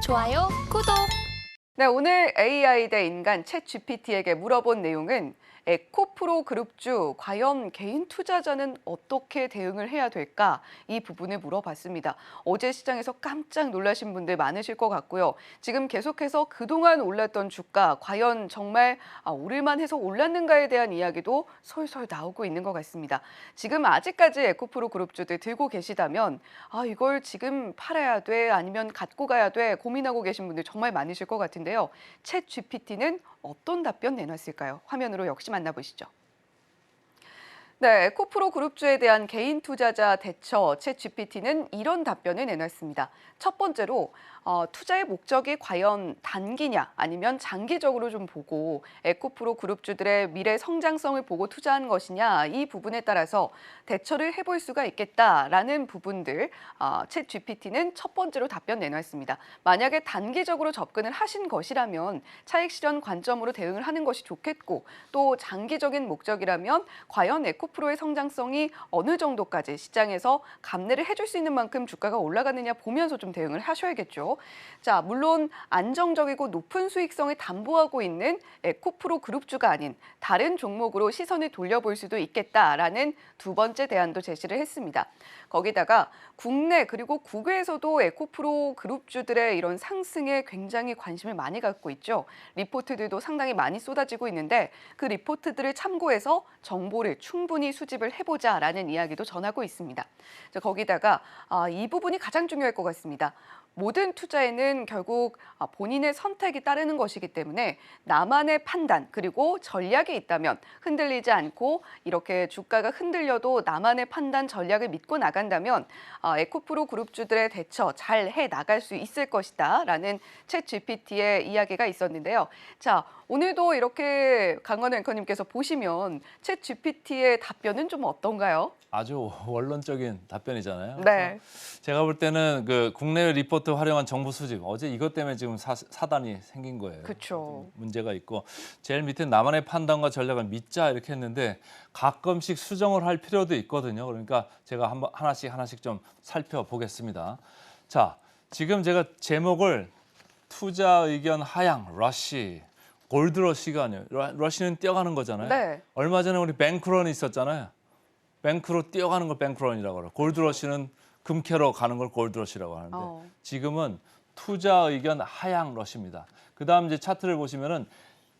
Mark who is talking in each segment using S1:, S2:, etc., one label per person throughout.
S1: 좋아요, 구독.
S2: 네, 오늘 AI 대 인간 챗GPT에게 물어본 내용은 에코프로 그룹주 과연 개인 투자자는 어떻게 대응을 해야 될까? 이 부분을 물어봤습니다. 어제 시장에서 깜짝 놀라신 분들 많으실 것 같고요. 지금 계속해서 그동안 올랐던 주가 과연 정말 오를만 해서 올랐는가에 대한 이야기도 솔솔 나오고 있는 것 같습니다. 지금 아직까지 에코프로 그룹주들 들고 계시다면 이걸 지금 팔아야 돼 아니면 갖고 가야 돼 고민하고 계신 분들 정말 많으실 것 같은데요. 챗 GPT는 어떤 답변 내놨을까요? 화면으로 역시 만나보시죠. 네, 에코프로 그룹주에 대한 개인 투자자 대처 챗 GPT는 이런 답변을 내놨습니다. 첫 번째로 투자의 목적이 과연 단기냐 아니면 장기적으로 좀 보고 에코프로 그룹주들의 미래 성장성을 보고 투자한 것이냐 이 부분에 따라서 대처를 해볼 수가 있겠다라는 부분들 챗 GPT는 첫 번째로 답변 내놨습니다. 만약에 단기적으로 접근을 하신 것이라면 차익 실현 관점으로 대응을 하는 것이 좋겠고 또 장기적인 목적이라면 과연 에코프로의 성장성이 어느 정도까지 시장에서 감내를 해줄 수 있는 만큼 주가가 올라가느냐 보면서 좀 대응을 하셔야겠죠. 자, 물론 안정적이고 높은 수익성을 담보하고 있는 에코프로 그룹주가 아닌 다른 종목으로 시선을 돌려볼 수도 있겠다라는 두 번째 대안도 제시를 했습니다. 거기다가 국내 그리고 국외에서도 에코프로 그룹주들의 이런 상승에 굉장히 관심을 많이 갖고 있죠. 리포트들도 상당히 많이 쏟아지고 있는데 그 리포트들을 참고해서 정보를 충분히 수집을 해보자라는 이야기도 전하고 있습니다. 자, 거기다가 이 부분이 가장 중요할 것 같습니다. 모든 투자에는 결국 본인의 선택이 따르는 것이기 때문에 나만의 판단 그리고 전략이 있다면 흔들리지 않고 이렇게 주가가 흔들려도 나만의 판단 전략을 믿고 나간다면 에코프로 그룹주들의 대처 잘 해 나갈 수 있을 것이다라는 챗 GPT의 이야기가 있었는데요. 자, 오늘도 이렇게 강원 앵커님께서 보시면 챗 GPT의 답변은 좀 어떤가요?
S3: 아주 원론적인 답변이잖아요.
S2: 네.
S3: 제가 볼 때는 그 국내 리포트 활용한 정보 수집 어제 이것 때문에 지금 사단이 생긴 거예요.
S2: 그렇죠.
S3: 문제가 있고 제일 밑에 나만의 판단과 전략을 믿자 이렇게 했는데 가끔씩 수정을 할 필요도 있거든요. 그러니까 제가 한번 하나씩 좀 살펴보겠습니다. 자, 지금 제가 제목을 투자 의견 하향 러시 골드러시가 아니에요. 러시는 뛰어가는 거잖아요.
S2: 네.
S3: 얼마 전에 우리 뱅크런이 있었잖아요. 뱅크로 뛰어가는 걸 뱅크런이라고 그래요. 골드러시는 금캐러 가는 걸 골드러시라고 하는데 지금은 투자 의견 하향 러시입니다. 그다음 이제 차트를 보시면은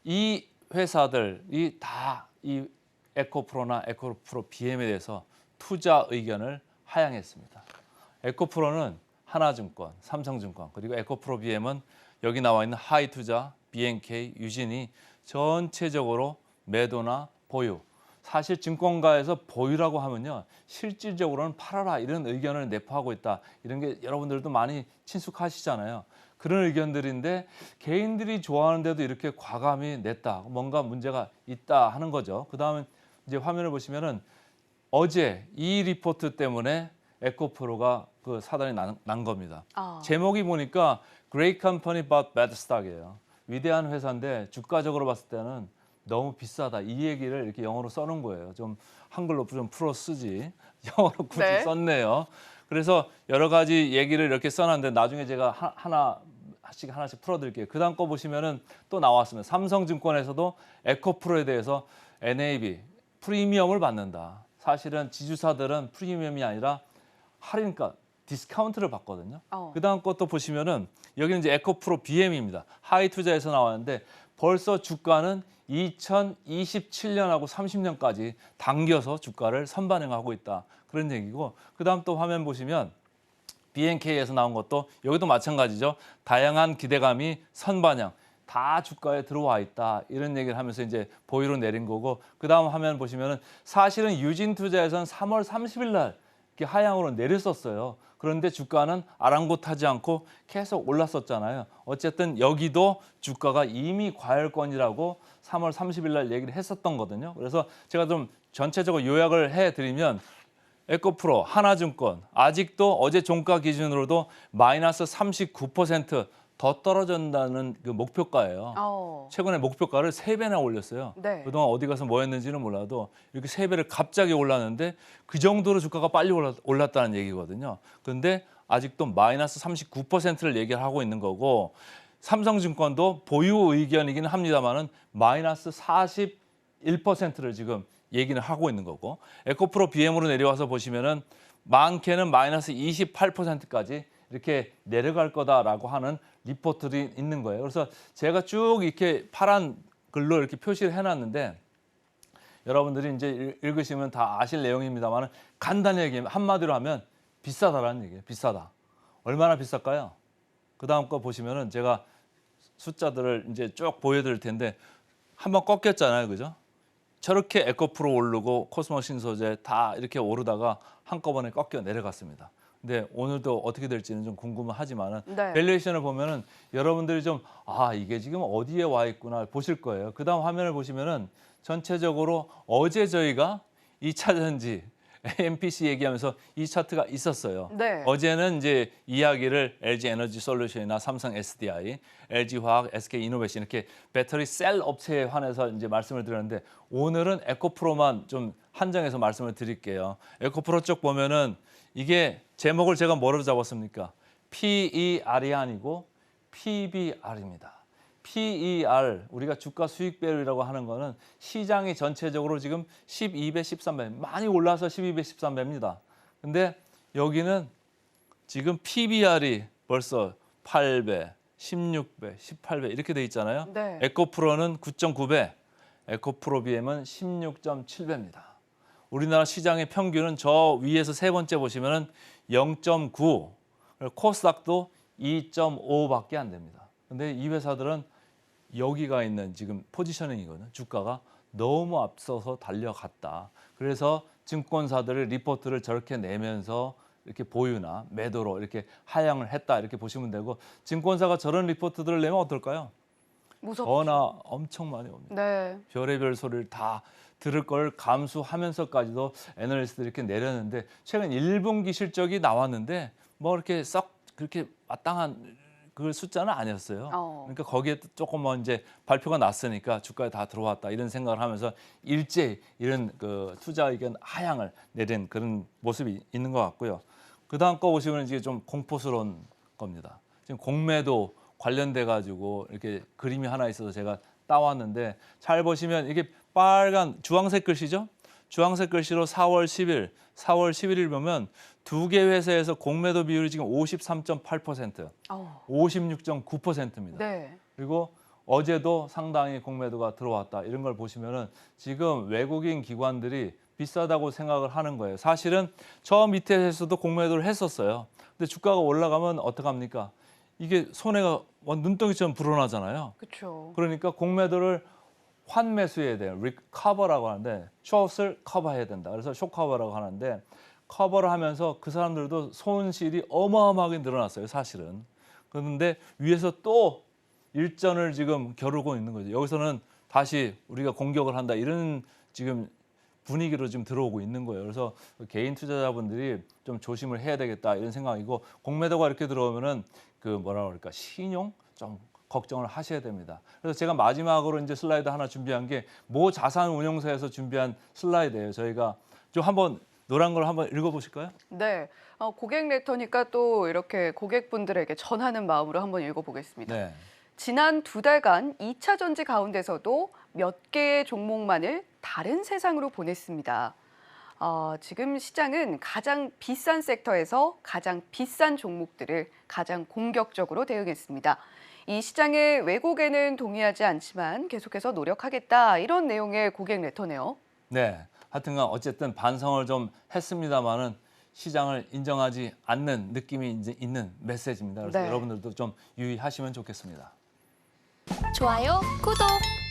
S3: 이 회사들이 다 이 에코프로나 에코프로 BM에 대해서 투자 의견을 하향했습니다. 에코프로는 하나증권, 삼성증권 그리고 에코프로 BM은 여기 나와 있는 하이투자, BNK, 유진이 전체적으로 매도나 보유. 사실 증권가에서 보유라고 하면요. 실질적으로는 팔아라 이런 의견을 내포하고 있다. 이런 게 여러분들도 많이 친숙하시잖아요. 그런 의견들인데 개인들이 좋아하는데도 이렇게 과감히 냈다. 뭔가 문제가 있다 하는 거죠. 그다음에 이제 화면을 보시면은 어제 이 리포트 때문에 에코프로가 그 사단이 난 겁니다. 제목이 보니까 Great Company but Bad Stock이에요. 위대한 회사인데 주가적으로 봤을 때는 너무 비싸다. 이 얘기를 이렇게 영어로 써놓은 거예요. 좀 한글로 좀 풀어 쓰지. 영어로 굳이
S2: 네.
S3: 썼네요. 그래서 여러 가지 얘기를 이렇게 써놨는데 나중에 제가 하나씩 풀어드릴게요. 그 다음 거 보시면은 또 나왔습니다. 삼성증권에서도 에코프로에 대해서 NAV, 프리미엄을 받는다. 사실은 지주사들은 프리미엄이 아니라 할인가, 디스카운트를 받거든요. 그 다음 것도 보시면은 여기는 이제 에코프로 BM입니다. 하이투자에서 나왔는데 벌써 주가는 2027년하고 30년까지 당겨서 주가를 선반영하고 있다. 그런 얘기고 그다음 또 화면 보시면 BNK에서 나온 것도 여기도 마찬가지죠. 다양한 기대감이 선반영. 다 주가에 들어와 있다. 이런 얘기를 하면서 이제 보유로 내린 거고 그다음 화면 보시면은 사실은 유진투자에서는 3월 30일 날 이렇게 하향으로 내렸었어요. 그런데 주가는 아랑곳하지 않고 계속 올랐었잖아요. 어쨌든 여기도 주가가 이미 과열권이라고 3월 30일 날 얘기를 했었던 거거든요. 그래서 제가 좀 전체적으로 요약을 해드리면 에코프로, 하나증권 아직도 어제 종가 기준으로도 마이너스 39% 더 떨어진다는 그 목표가예요. 최근에 목표가를 3배나 올렸어요.
S2: 네.
S3: 그동안 어디 가서 뭐 했는지는 몰라도 이렇게 3배를 갑자기 올랐는데 그 정도로 주가가 빨리 올랐다는 얘기거든요. 그런데 아직도 마이너스 39%를 얘기를 하고 있는 거고 삼성증권도 보유 의견이긴 합니다만은 마이너스 41%를 지금 얘기는 하고 있는 거고 에코프로 BM으로 내려와서 보시면은 많게는 마이너스 28%까지 이렇게 내려갈 거다라고 하는 리포트들이 있는 거예요. 그래서 제가 쭉 이렇게 파란 글로 이렇게 표시를 해놨는데 여러분들이 이제 읽으시면 다 아실 내용입니다만 간단히 얘기하면 한마디로 하면 비싸다라는 얘기예요. 비싸다. 얼마나 비쌀까요? 그 다음 거 보시면은 제가 숫자들을 이제 쭉 보여드릴 텐데 한번 꺾였잖아요, 그죠? 저렇게 에코프로 오르고 코스모 신소재 다 이렇게 오르다가 한꺼번에 꺾여 내려갔습니다. 근데 오늘도 어떻게 될지는 좀 궁금하지만은
S2: 네.
S3: 밸류에이션을 보면은 여러분들이 좀 이게 지금 어디에 와 있구나 보실 거예요. 그다음 화면을 보시면은 전체적으로 어제 저희가 2차 전지 AMPC 얘기하면서 이 차트가 있었어요.
S2: 네.
S3: 어제는 이제 이야기를 LG 에너지 솔루션이나 삼성 SDI, LG 화학, SK 이노베이션 이렇게 배터리 셀 업체에 관해서 이제 말씀을 드렸는데 오늘은 에코프로만 좀 한정해서 말씀을 드릴게요. 에코프로 쪽 보면은 이게 제목을 제가 뭐로 잡았습니까? PER이 아니고 PBR입니다. PER, 우리가 주가 수익 비율이라고 하는 거는 시장이 전체적으로 지금 12배, 13배, 많이 올라서 12배, 13배입니다. 근데 여기는 지금 PBR이 벌써 8배, 16배, 18배 이렇게 돼 있잖아요.
S2: 네.
S3: 에코프로는 9.9배, 에코프로 BM은 16.7배입니다. 우리나라 시장의 평균은 저 위에서 세 번째 보시면은 0.9, 코스닥도 2.5밖에 안 됩니다. 근데 이 회사들은 여기가 있는 지금 포지셔닝이거든요. 주가가 너무 앞서서 달려갔다. 그래서 증권사들의 리포트를 저렇게 내면서 이렇게 보유나 매도로 이렇게 하향을 했다 이렇게 보시면 되고 증권사가 저런 리포트들을 내면 어떨까요?
S2: 무섭죠.
S3: 전화 엄청 많이 옵니다.
S2: 네.
S3: 별의별 소리를 다 들을 걸 감수하면서까지도 애널리스트들이 이렇게 내렸는데 최근 1분기 실적이 나왔는데 뭐 이렇게 썩 그렇게 마땅한 그 숫자는 아니었어요. 그러니까 거기에 조금 뭐 이제 발표가 났으니까 주가에 다 들어왔다 이런 생각을 하면서 일제히 이런 그 투자 의견 하향을 내린 그런 모습이 있는 것 같고요. 그 다음 거 보시면 이제 좀 공포스러운 겁니다. 지금 공매도 관련돼 가지고 이렇게 그림이 하나 있어서 제가 따왔는데 잘 보시면 이게 빨간 주황색 글씨죠? 주황색 글씨로 4월 11일 보면 두 개 회사에서 공매도 비율이 지금 53.8%, 56.9%입니다.
S2: 네.
S3: 그리고 어제도 상당히 공매도가 들어왔다. 이런 걸 보시면은 지금 외국인 기관들이 비싸다고 생각을 하는 거예요. 사실은 저 밑에서도 공매도를 했었어요. 근데 주가가 올라가면 어떡합니까? 이게 손해가 눈덩이처럼 불어나잖아요.
S2: 그렇죠.
S3: 그러니까 공매도를 환매수해야 돼요. 리커버라고 하는데 숏을 커버해야 된다. 그래서 숏커버라고 하는데 커버를 하면서 그 사람들도 손실이 어마어마하게 늘어났어요. 사실은. 그런데 위에서 또 일전을 지금 겨루고 있는 거죠. 여기서는 다시 우리가 공격을 한다. 이런 지금 분위기로 지금 들어오고 있는 거예요. 그래서 개인 투자자분들이 좀 조심을 해야 되겠다 이런 생각이고 공매도가 이렇게 들어오면은 그 뭐라 그럴까 신용 좀 걱정을 하셔야 됩니다. 그래서 제가 마지막으로 이제 슬라이드 하나 준비한 게 모 자산운용사에서 준비한 슬라이드예요. 저희가 좀 한번 노란 걸 한번 읽어보실까요?
S2: 네. 고객 레터니까 또 이렇게 고객분들에게 전하는 마음으로 한번 읽어보겠습니다.
S3: 네.
S2: 지난 2달간 2차 전지 가운데서도 몇 개의 종목만을 다른 세상으로 보냈습니다. 지금 시장은 가장 비싼 섹터에서 가장 비싼 종목들을 가장 공격적으로 대응했습니다. 이 시장의 왜곡에는 동의하지 않지만 계속해서 노력하겠다 이런 내용의 고객 레터네요.
S3: 네. 하여튼간 어쨌든 반성을 좀 했습니다만은 시장을 인정하지 않는 느낌이 이제 있는 메시지입니다. 그래서
S2: 네.
S3: 여러분들도 좀 유의하시면 좋겠습니다.
S1: 좋아요, 구독!